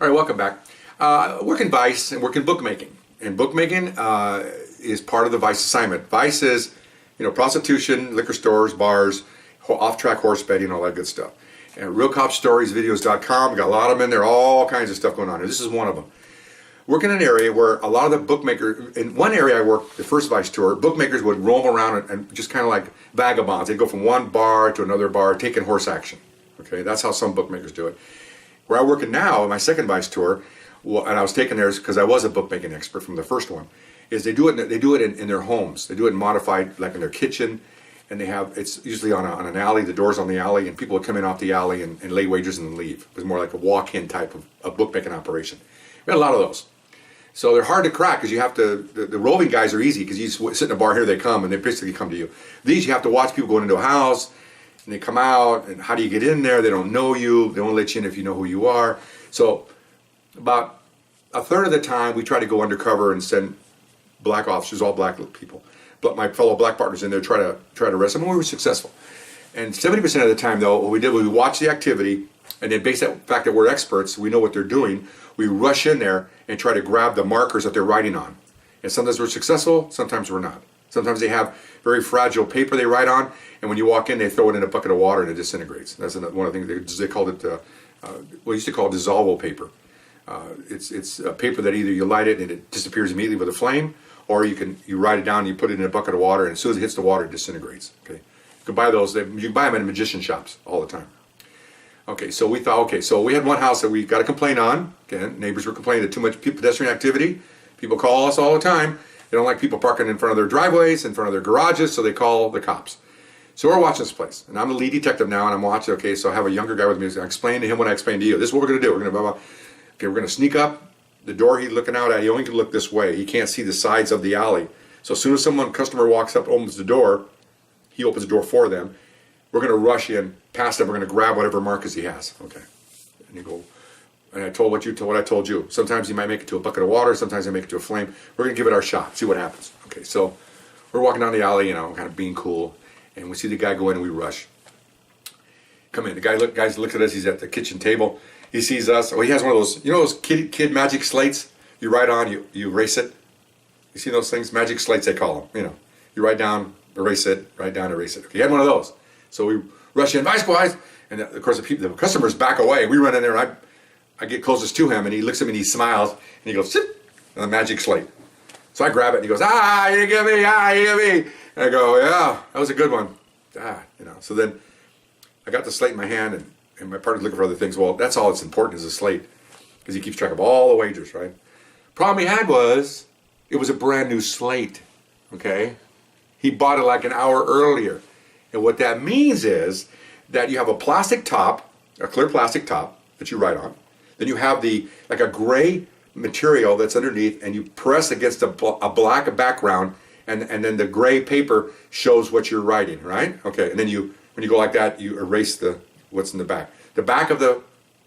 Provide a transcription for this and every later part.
All right, welcome back. Work in Vice and work in bookmaking. And bookmaking is part of the Vice assignment. Vice is, prostitution, liquor stores, bars, off-track horse betting, all that good stuff. And realcopstoriesvideos.com, got a lot of them in there, all kinds of stuff going on here. This is one of them. Work in an area where a lot of the bookmakers, in one area I worked, the first Vice tour, bookmakers would roam around and just kind of like vagabonds. They'd go from one bar to another bar, taking horse action. Okay, that's how some bookmakers do it. Where I'm working now, in my second Vice tour, and I was taking theirs because I was a bookmaking expert from the first one, is they do it in their homes. They do it modified, like in their kitchen, and it's usually on an alley, the door's on the alley, and people would come in off the alley and lay wagers and then leave. It was more like a walk-in type of bookmaking operation. We had a lot of those. So they're hard to crack because you have to, the roving guys are easy because you just sit in a bar, here they come, and they basically come to you. These, you have to watch people going into a house, and they come out, and how do you get in there? They don't know you. They won't let you in if you know who you are. So about a third of the time, we try to go undercover and send black officers, all black people, but my fellow black partners in there try to arrest them, and we were successful. And 70% of the time, though, what we did was we watched the activity, and then based on the fact that we're experts, we know what they're doing, we rush in there and try to grab the markers that they're writing on. And sometimes we're successful, sometimes we're not. Sometimes they have very fragile paper they write on, and when you walk in, they throw it in a bucket of water and it disintegrates. That's one of the things they called it. We used to call it dissolvable paper. It's a paper that either you light it and it disappears immediately with a flame, or you write it down and you put it in a bucket of water, and as soon as it hits the water, it disintegrates. Okay, you can buy those. You can buy them in magician shops all the time. Okay, so we thought, so we had one house that we got a complaint on. Again, neighbors were complaining that too much pedestrian activity. People call us all the time. They don't like people parking in front of their driveways, in front of their garages, so they call the cops. So we're watching this place, and I'm the lead detective now, and I'm watching. Okay, so I have a younger guy with me. I explain to him what I explained to you. This is what we're going to do. We're going to blah, blah. Okay, we're going to sneak up the door he's looking out at. He only can look this way. He can't see the sides of the alley. So as soon as customer walks up, opens the door, he opens the door for them. We're going to rush in past him. We're going to grab whatever markers he has. Okay, and you go. And I told what I told you. Sometimes he might make it to a bucket of water. Sometimes he make it to a flame. We're going to give it our shot. See what happens. Okay, so we're walking down the alley, kind of being cool, and we see the guy go in and we rush. Come in. The guys looks at us. He's at the kitchen table. He sees us. Oh, he has one of those. Those kid magic slates. You write on. You erase it. You see those things? Magic slates they call them. You write down, erase it. Write down, erase it. Okay, he had one of those. So we rush in, Vice boys, and of course the customers back away. We run in there. And I get closest to him, and he looks at me and he smiles, and he goes, "Sit," on the magic slate. So I grab it, and he goes, you give me, you give me. And I go, yeah, that was a good one. So then I got the slate in my hand, and my partner's looking for other things. Well, that's all that's important is the slate, because he keeps track of all the wagers, right? Problem he had was, it was a brand new slate, okay? He bought it like an hour earlier. And what that means is that you have a plastic top, a clear plastic top that you write on. Then you have like a gray material that's underneath, and you press against a black background, and then the gray paper shows what you're writing, right? Okay, and then when you go like that, you erase what's in the back. The back of the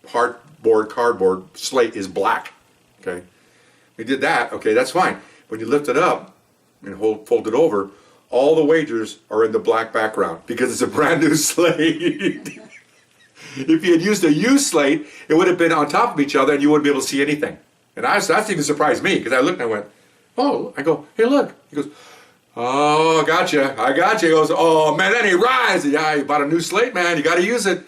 cardboard slate is black, okay? We did that, okay, that's fine. When you lift it up and fold it over, all the wagers are in the black background because it's a brand new slate. If you had used a used slate, it would have been on top of each other and you wouldn't be able to see anything. And that's even surprised me because I looked and I went, oh, I go, hey, look. He goes, oh, gotcha. I got you. He goes, oh, man, then he rides. Yeah, you bought a new slate, man. You got to use it.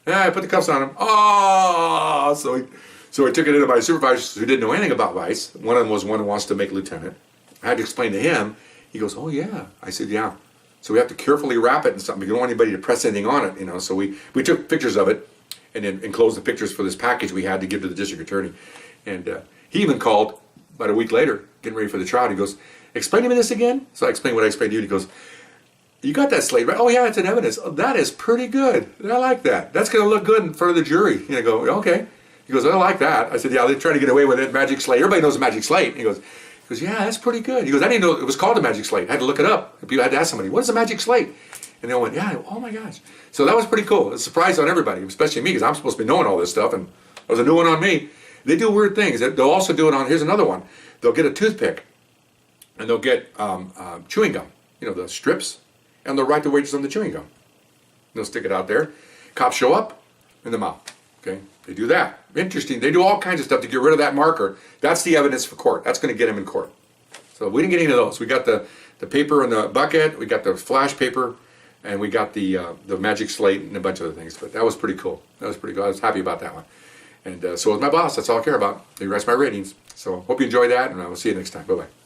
Yeah, I put the cuffs on him. Oh, so he took it into my supervisors who didn't know anything about Vice. One of them was one who wants to make lieutenant. I had to explain to him. He goes, oh, yeah. I said, yeah. So we have to carefully wrap it in something. We don't want anybody to press anything on it, So we took pictures of it and then enclosed the pictures for this package we had to give to the district attorney. And he even called about a week later, getting ready for the trial. He goes, explain to me this again? So I explained what I explained to you. And he goes, you got that slate, right? Oh, yeah, it's in evidence. Oh, that is pretty good. I like that. That's going to look good in front of the jury. And I go, okay. He goes, I like that. I said, yeah, they're trying to get away with it. Magic slate. Everybody knows a magic slate. He goes, yeah, that's pretty good. He goes, I didn't know it was called a magic slate. I had to look it up. People had to ask somebody, what is a magic slate? And they all went, yeah, oh my gosh. So that was pretty cool. It's a surprise on everybody, especially me, because I'm supposed to be knowing all this stuff, and it was a new one on me. They do weird things. They'll also do it on, here's another one. They'll get a toothpick, and they'll get chewing gum, the strips, and they'll write the wagers on the chewing gum. They'll stick it out there. Cops show up in the mouth, okay? They do that. Interesting. They do all kinds of stuff to get rid of that marker. That's the evidence for court. That's going to get them in court. So we didn't get any of those. We got the paper in the bucket. We got the flash paper. And we got the magic slate and a bunch of other things. But that was pretty cool. I was happy about that one. And so was my boss. That's all I care about. He writes my ratings. So hope you enjoy that, and I will see you next time. Bye-bye.